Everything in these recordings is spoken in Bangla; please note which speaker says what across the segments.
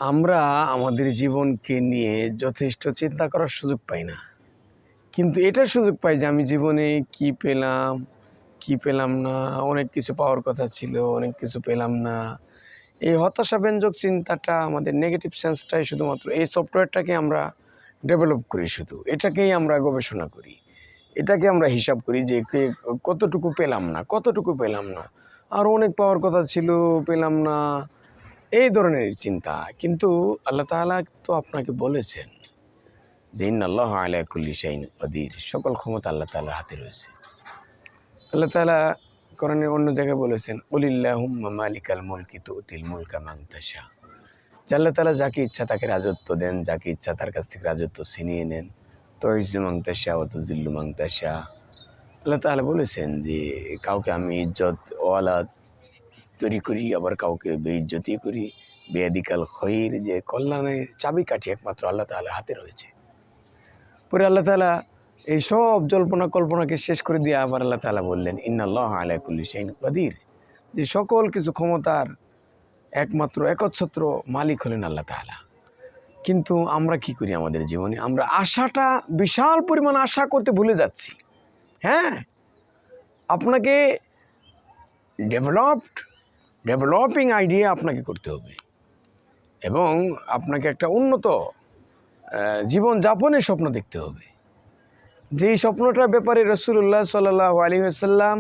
Speaker 1: আমরা আমাদের জীবনকে নিয়ে যথেষ্ট চিন্তা করার সুযোগ পাই না, কিন্তু এটার সুযোগ পাই যে আমি জীবনে কি পেলাম কি পেলাম না। অনেক কিছু পাওয়ার কথা ছিল, অনেক কিছু পেলাম না। এই হতাশাব্যঞ্জক চিন্তাটা, আমাদের নেগেটিভ সেন্সটাই শুধুমাত্র এই সফটওয়্যারটাকে আমরা ডেভেলপ করি, শুধু এটাকেই আমরা গবেষণা করি, এটাকে আমরা হিসাব করি যে কতটুকু পেলাম না, কতটুকু পেলাম না, আর অনেক পাওয়ার কথা ছিল, পেলাম না, এই ধরনের চিন্তা। কিন্তু আল্লাহ তাআলা তো আপনাকে বলেছেন যে ইন্নাল্লাহা আলা কুল্লি শাইইন কাদির, সকল ক্ষমতা আল্লাহ তাআলার হাতে রয়েছে। আল্লাহ তাআলা কোরআনের অন্য জায়গায় বলেছেন কুলিল্লাহুম্মা মালিকাল মুলকি তুতিল মুলকা মান তাশা, যে আল্লাহ তাআলা যাকে ইচ্ছা তাকে রাজত্ব দেন, যাকে ইচ্ছা তার কাছ থেকে রাজত্ব ছিনিয়ে নেন। তুইজ্জু মান তাশা ওয়া তুযিল্লু মান তাশা। আল্লাহ তাআলা বলেছেন যে কাউকে আমি ইজ্জত ওয়ালা তৈরি করি, আবার কাউকে বেইজ্জতি করি। বেয়াদিকাল খৈর, যে কল্যাণের চাবিকাঠি একমাত্র আল্লাহ তাআলার হাতে রয়েছে। পরে আল্লাহ তাআলা এই সব জল্পনা কল্পনাকে শেষ করে দিয়ে আবার আল্লাহ তাআলা বললেন ইন্নাল্লাহা আলা কুল্লি শাইইন কাদির, যে সকল কিছু ক্ষমতার একমাত্র একচ্ছত্র মালিক হলেন আল্লাহ তাআলা। কিন্তু আমরা কি করি আমাদের জীবনে? আমরা আশাটা, বিশাল পরিমাণ আশা করতে ভুলে যাচ্ছি। হ্যাঁ, আপনাকে ডেভেলপিং আইডিয়া আপনাকে করতে হবে, এবং আপনাকে একটা উন্নত জীবন যাপনের স্বপ্ন দেখতে হবে। যেই স্বপ্নটার ব্যাপারে রাসূলুল্লাহ সাল্লাল্লাহু আলাইহি ওয়াসাল্লাম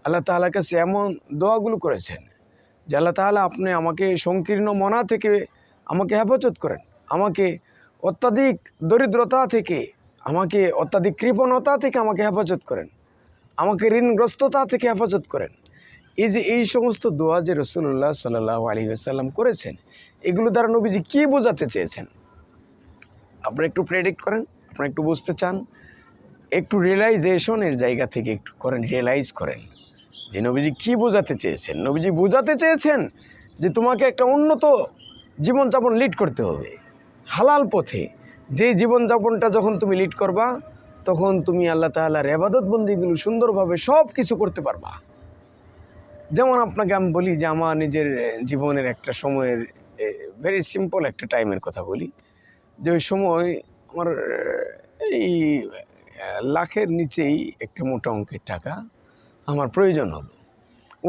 Speaker 1: আল্লাহ তাআলার কাছে এমন দোয়াগুলো করেছেন যে আল্লাহ তাআলা আপনি আমাকে সংকীর্ণ মনা থেকে আমাকে হেফাজত করেন, আমাকে অত্যাধিক দরিদ্রতা থেকে, আমাকে অত্যাধিক কৃপণতা থেকে আমাকে হেফাজত করেন, আমাকে ঋণগ্রস্ততা থেকে হেফাজত করেন। এই সমস্ত দোয়া যে রাসূলুল্লাহ সাল্লাল্লাহু আলাইহি ওয়াসাল্লাম করেছেন, এগুলো দ্বারা নবীজি কী বোঝাতে চেয়েছেন আপনারা একটু প্রেডিক্ট করেন? আপনারা একটু বুঝতে চান? একটু রিয়েলাইজেশনের জায়গা থেকে একটু করেন, রিয়েলাইজ করেন যে নবীজি কী বোঝাতে চেয়েছেন। নবীজি বোঝাতে চেয়েছেন যে তোমাকে একটা উন্নত জীবনযাপন লিড করতে হবে, হালাল পথে। যেই জীবনযাপনটা যখন তুমি লিড করবা, তখন তুমি আল্লাহ তাআলার ইবাদত বন্দিগুলো সুন্দরভাবে সব কিছু করতে পারবা। যেমন আপনাকে আমি বলি যে আমার নিজের জীবনের একটা সময়ের ভেরি সিম্পল একটা টাইমের কথা বলি, যে ওই সময় আমার এই লাখের নিচেই একটা মোটা অঙ্কের টাকা আমার প্রয়োজন হলো।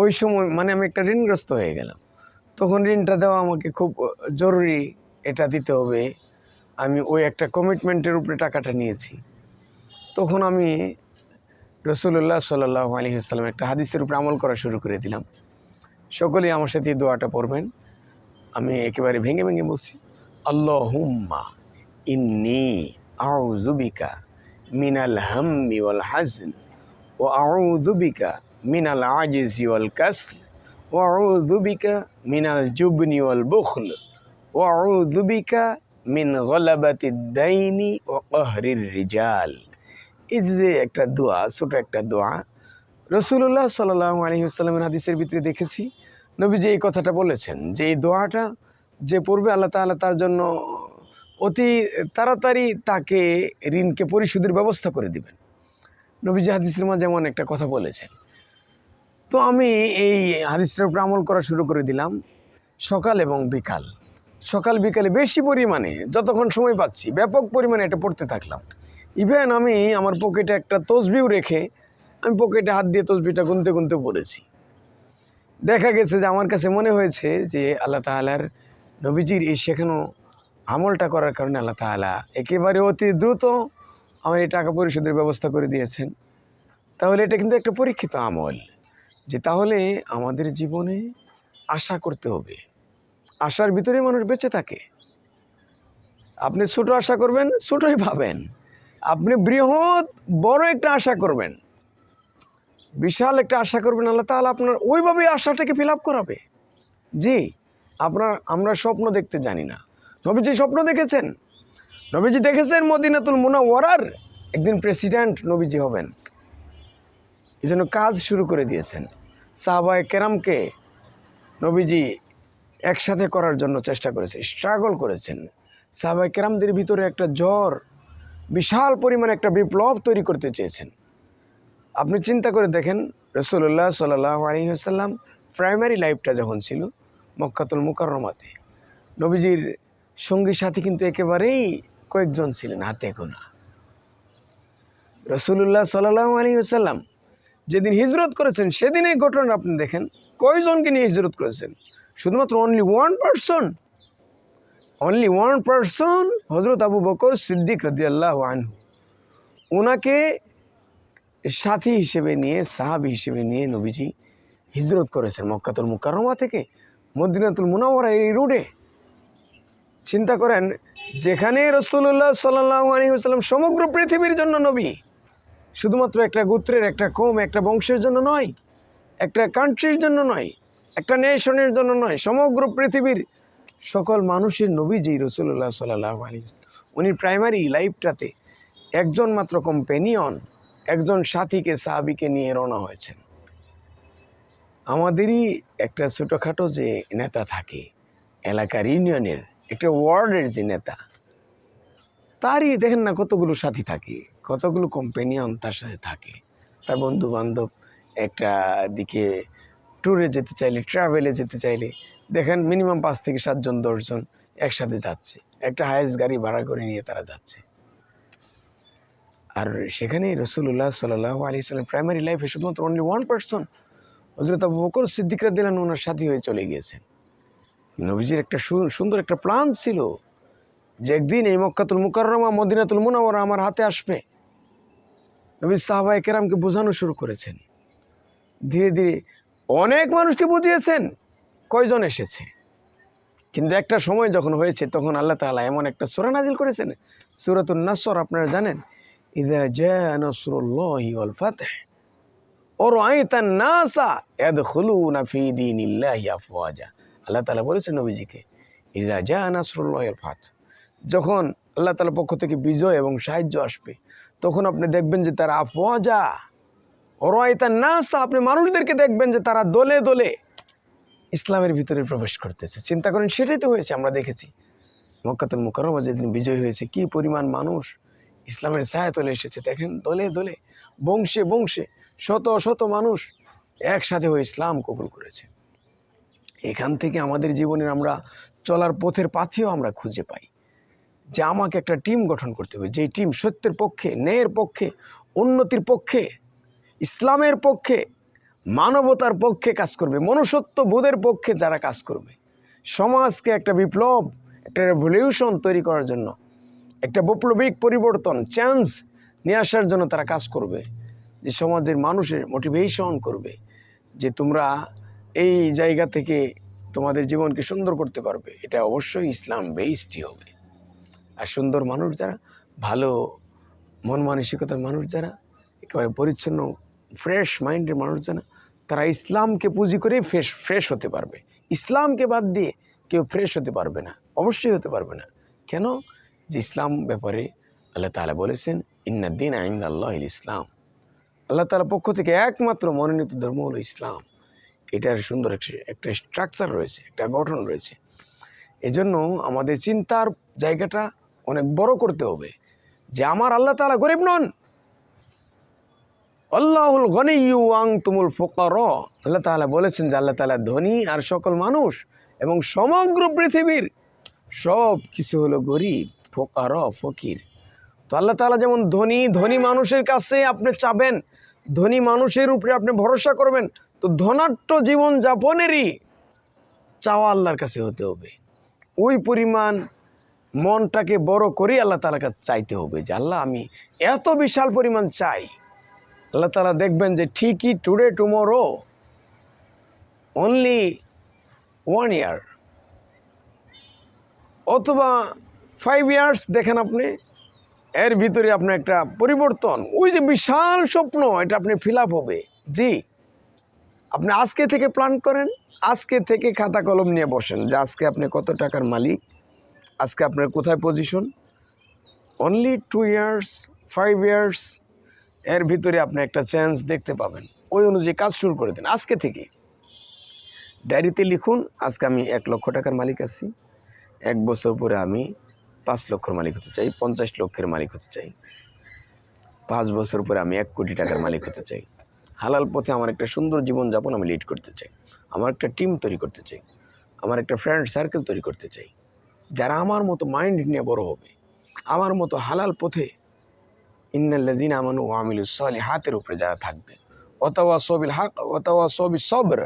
Speaker 1: ওই সময় মানে আমি একটা ঋণগ্রস্ত হয়ে গেলাম। তখন ঋণটা দেওয়া আমাকে খুব জরুরি, এটা দিতে হবে। আমি ওই একটা কমিটমেন্টের উপরে টাকাটা নিয়েছি। তখন আমি রাসূলুল্লাহ সাল্লাল্লাহু আলাইহি ওয়াসাল্লাম একটা হাদিসের উপরে আমল করা শুরু করে দিলাম। সকলেই আমার সাথে এই দোয়াটা পড়বেন। আমি একেবারে ভেঙে ভেঙে বলছি, আল্লাহুম্মা ইন্নী আউযু বিকা মিনাল হাম্মি ওয়াল হাজন ওয়া আউযু বিকা মিনাল আজিজি ওয়াল কাসল ওয়া আউযু বিকা মিনাল জুবনি ওয়াল বুখল ওয়া আউযু বিকা মিন গলাবাতিদ দাইনি ওয়া কাহরির রিজাল। এই যে একটা দোয়া, ছোট একটা দোয়া, রাসূলুল্লাহ সাল্লাল্লাহু আলাইহি ওয়াসাল্লামের হাদিসের ভিতরে দেখেছি নবীজি এই কথাটা বলেছেন যে এই দোয়াটা যে পড়বে আল্লাহ তাআলা তার জন্য অতি তাড়াতাড়ি তাকে ঋণকে পরিশোধের ব্যবস্থা করে দিবেন। নবীজি হাদিসের মাঝে যেমন একটা কথা বলেছেন। তো আমি এই হাদিসটার উপর আমল করা শুরু করে দিলাম সকাল এবং বিকাল। সকাল বিকালে বেশি পরিমাণে যতক্ষণ সময় পাচ্ছি ব্যাপক পরিমাণে এটা পড়তে থাকলাম। ইভেন আমি আমার পকেটে একটা তসবিও রেখে আমি পকেটে হাত দিয়ে তসবিটা গুনতে গুনতে পড়েছি। দেখা গেছে যে আমার কাছে মনে হয়েছে যে আল্লাহ তাআলার নবীজির এই শেখানো আমলটা করার কারণে আল্লাহ তাআলা একেবারে অতি দ্রুত আমার এই টাকা পরিশোধের ব্যবস্থা করে দিয়েছেন। তাহলে এটা কিন্তু একটা পরীক্ষিত আমল, যে তাহলে আমাদের জীবনে আশা করতে হবে। আশার ভিতরে মানুষ বেঁচে থাকে। আপনি ছোট আশা করবেন, ছোটই পাবেন। আপনি বৃহৎ বড় একটা আশা করবেন, বিশাল একটা আশা করবেন, আল্লাহ তাআলা আপনার ওইভাবেই আশাটাকে ফিল আপ করাবে। জি, আমরা স্বপ্ন দেখতে জানি না। নবীজি স্বপ্ন দেখেছেন। নবীজি দেখেছেন মদিনাতুল মুনাওয়ারার একদিন প্রেসিডেন্ট নবীজি হবেন। এই জন্য কাজ শুরু করে দিয়েছেন। সাহাবায়ে কেরামকে নবীজি একসাথে করার জন্য চেষ্টা করেছে, স্ট্রাগল করেছেন। সাহাবায়ে কেরামদের ভিতরে একটা জ্বর, বিশাল পরিমাণে একটা বিপ্লব তৈরি করতে চেয়েছেন। আপনি চিন্তা করে দেখেন, রাসূলুল্লাহ সাল্লাল্লাহু আলাইহি ওয়াসাল্লাম প্রাইমারি লাইফটা যখন ছিল মক্কাতুল মুকাররমাতে, নবীজির সঙ্গী সাথী কিন্তু একেবারেই কয়েকজন ছিলেন, হাতে গোনা। রাসূলুল্লাহ সাল্লাল্লাহু আলাইহি ওয়াসাল্লাম যেদিন হিজরত করেছেন সেদিনের ঘটনা আপনি দেখেন, কয়জনকে নিয়ে হিজরত করেছেন? শুধুমাত্র অনলি ওয়ান পারসন হযরত আবু বকর সিদ্দিক রাদিয়াল্লাহু আনহু। ওনাকে সাথী হিসেবে নিয়ে, সাহাবী হিসেবে নিয়ে নবীজি হিজরত করেছেন মক্কাতুল মুকাররমা থেকে মদিনাতুল মুনাওয়ারা এই রোডে। চিন্তা করেন, যেখানে রাসূলুল্লাহ সাল্লাল্লাহু আলাইহি ওয়াসাল্লাম সমগ্র পৃথিবীর জন্য নবী, শুধুমাত্র একটা গোত্রের, একটা কওম, একটা বংশের জন্য নয়, একটা কান্ট্রির জন্য নয়, একটা নেশনের জন্য নয়, সমগ্র পৃথিবীর সকল মানুষের নবী যেই রাসূলুল্লাহ সাল্লাল্লাহু আলাইহি ওয়াসাল্লাম, উনি প্রাইমারি লাইফটাতে একজন মাত্র কম্পেনিয়ন, একজন সাথীকে, সাহাবীকে নিয়ে রওনা হয়েছেন। আমাদেরই একটা ছোটোখাটো যে নেতা থাকে, এলাকার ইউনিয়নের একটা ওয়ার্ডের যে নেতা, তারই দেখেন না কতগুলো সাথী থাকে, কতগুলো কম্পেনিয়ন তার সাথে থাকে, তার বন্ধু বান্ধব। একটা দিকে ট্যুরে যেতে চাইলে, ট্রাভেলে যেতে চাইলে দেখেন মিনিমাম 5 থেকে 7 জন 10 জন একসাথে যাচ্ছে, একটা হায়েস্ট গাড়ি ভাড়া করে নিয়ে তারা যাচ্ছে। আর সেখানে রাসূলুল্লাহ সাল্লাল্লাহু আলাইহি ওয়াসাল্লাম প্রাইমারি লাইফে শুধুমাত্র অনলি ওয়ান পারসন হযরত আবু বকর সিদ্দিক রাদিয়াল্লাহু আনহু ওনার সাথী হয়ে চলে গিয়েছেন। নবীজির একটা সুন্দর একটা প্ল্যান ছিল যে একদিন এই মক্কাতুল মুকাররমা, মদিনাতুল মুনাওয়ারা আমার হাতে আসবে। নবী সাহাবায়ে কেরামকে বোঝানো শুরু করেছেন, ধীরে ধীরে অনেক মানুষকে বুঝিয়েছেন, কয়জন এসেছে। কিন্তু একটা সময় যখন হয়েছে তখন আল্লাহ তাআলা এমন একটা সূরা নাজিল করেছেন, সূরাতুন নাসর, আপনারা জানেন, ইযা জাআ নাসরুল্লাহি ওয়াল ফাতহ ওয়া রাআইতান নাসা ইয়াদখুলুনা ফি দীনিল্লাহি আফওয়াজা। আল্লাহ তাআলা বলেছেন নবীজিকে, ইযা জাআ নাসরুল্লাহি ওয়াল ফাতহ, যখন আল্লাহ তাআলার পক্ষ থেকে বিজয় এবং সাহায্য আসবে তখন আপনি দেখবেন যে তারা আফওয়াজা ওয়া রাআইতান নাসা, আপনি মানুষদেরকে দেখবেন যে তারা দলে দলে ইসলামের ভিতরে প্রবেশ করতেছে। চিন্তা করেন, সেটাই তো হয়েছে। আমরা দেখেছি মক্কাতুল মুকাররমা যেদিন বিজয় হয়েছে, কি পরিমাণ মানুষ ইসলামের ছায়াতলে এসেছে। দেখেন দলে দলে, বংশে বংশে শত শত মানুষ একসাথে হয়ে ইসলাম কবুল করেছে। এখান থেকে আমাদের জীবনের আমরা চলার পথের পাথেও আমরা খুঁজে পাই যে আমাকে একটা টিম গঠন করতে হবে, যেই টিম সত্যের পক্ষে, ন্যায়ের পক্ষে, উন্নতির পক্ষে, ইসলামের পক্ষে, মানবতার পক্ষে কাজ করবে, মনুষ্যত্ব বোধের পক্ষে যারা কাজ করবে, সমাজকে একটা বিপ্লব, একটা রেভলিউশন তৈরি করার জন্য, একটা বৈপ্লবিক পরিবর্তন, চেঞ্জ নিয়ে আসার জন্য তারা কাজ করবে, যে সমাজের মানুষের মোটিভেশন করবে যে তোমরা এই জায়গা থেকে তোমাদের জীবনকে সুন্দর করতে পারবে। এটা অবশ্যই ইসলাম বেসডই হবে। আর সুন্দর মানুষ যারা, ভালো মন মানসিকতার মানুষ যারা, একেবারে পরিচ্ছন্ন ফ্রেশ মাইন্ডের মানুষ যারা, তারা ইসলামকে পুঁজি করে ফ্রেশ হতে পারবে। ইসলামকে বাদ দিয়ে কেউ ফ্রেশ হতে পারবে না, অবশ্যই হতে পারবে না। কেন? যে ইসলাম ব্যাপারে আল্লাহ তাআলা বলেছেন, ইন্নাদ-দীনা ইনদাল্লাহিল ইসলাম। আল্লাহ তাআলার পক্ষ থেকে একমাত্র মনোনীত ধর্ম হলো ইসলাম। এটার সুন্দর একটা স্ট্রাকচার রয়েছে, একটা গঠন রয়েছে। এজন্য আমাদের চিন্তার জায়গাটা অনেক বড় করতে হবে যে আমার আল্লাহ তাআলা গরিব নন, আল্লাহুল গনিয়্যু ওয়া আনতুমুল ফুকারা। আল্লাহ তাআলা বলেছেন যে আল্লাহ তাআলা ধনী আর সকল মানুষ এবং সমগ্র পৃথিবীর সব কিছু হলো গরিব, ফুকারা, ফকির। তো আল্লাহ তাআলা যেমন ধনী, ধনী মানুষের কাছে আপনি চাবেন, ধনী মানুষের উপরে আপনি ভরসা করবেন, তো ধনাঢ্য জীবন যাপনেরই চাওয়া আল্লাহর কাছে হতে হবে। ওই পরিমাণ মনটাকে বড় করে আল্লাহ তাআলার কাছে চাইতে হবে যে আল্লাহ আমি এত বিশাল পরিমাণ চাই। আল্লাহ তাআলা দেখবেন যে ঠিকই টুডে টুমোরো অনলি 1 ইয়ার অথবা 5 ইয়ার্স দেখেন আপনি, এর ভিতরে আপনার একটা পরিবর্তন, ওই যে বিশাল স্বপ্ন, এটা আপনি ফিল আপ হবে। জি, আপনি আজকে থেকে প্ল্যান করেন, আজকে থেকে খাতা কলম নিয়ে বসেন যে আজকে আপনি কত টাকার মালিক, আজকে আপনার কোথায় পজিশন। অনলি 2 ইয়ার্স 5 ইয়ার্স এর ভিতরে আপনি একটা চেঞ্জ দেখতে পাবেন। ওই অনুযায়ী কাজ শুরু করে দেন আজকে থেকে। ডায়েরিতে লিখুন, আজকে আমি 1 লক্ষ টাকার মালিক আছি, 1 বছর পরে আমি 5 লক্ষর মালিক হতে চাই, 50 লক্ষের মালিক হতে চাই, 5 বছর পরে আমি 1 কোটি টাকার মালিক হতে চাই, হালাল পথে আমার একটা সুন্দর জীবনযাপন আমি লিড করতে চাই, আমার একটা টিম তৈরি করতে চাই, আমার একটা ফ্রেন্ড সার্কেল তৈরি করতে চাই। যারা আমার মতো মাইন্ড নিয়ে বড় হবে, আমার মতো হালাল পথে ইন্নাল্লাযীনা আমানু ওয়া আমিলুস সলিহাতের উপরে যারা থাকবে, ওয়াতাওয়াসাউ বিল হক ওয়াতাওয়াসাউ বিস সবর,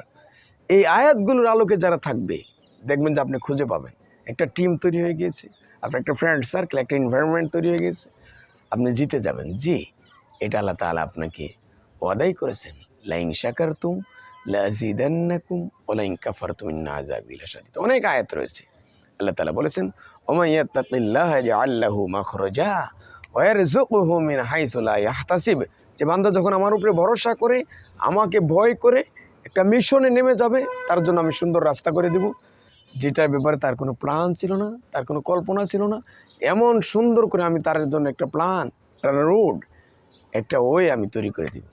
Speaker 1: এই আয়াতগুলোর আলোকে যারা থাকবে, দেখবেন যে আপনি খুঁজে পাবেন একটা টিম তৈরি হয়ে গিয়েছে, আপনার একটা ফ্রেন্ড সার্কেল, একটা এনভায়রনমেন্ট তৈরি হয়ে গেছে, আপনি জিতে যাবেন। জি, এটা আল্লাহ তাআলা আপনাকে ওয়াদাই করেছেন, লাইন শাকারতুম লাযিদান্নাকুম ওয়া লাইন কাফারতুম ইন্না আযাবি লাশাদীদ। অনেক আয়াত রয়েছে। আল্লাহ তাআলা বলেছেন, ওয়া ইয়াত্তাকিল্লাহা ইয়াজআল লাহু মাখরাজা ওয়া ইয়ারযুকহু মিন হাইসু লা ইয়াহতাসিব। যে বান্দা যখন আমার উপরে ভরসা করে, আমাকে ভয় করে একটা মিশনে নেমে যাবে, তার জন্য আমি সুন্দর রাস্তা করে দেব, যেটার ব্যাপারে তার কোনো প্ল্যান ছিল না, তার কোনো কল্পনা ছিল না। এমন সুন্দর করে আমি তার জন্য একটা প্ল্যান, একটা রোড, একটা ওয়ে আমি তৈরি করে দেব।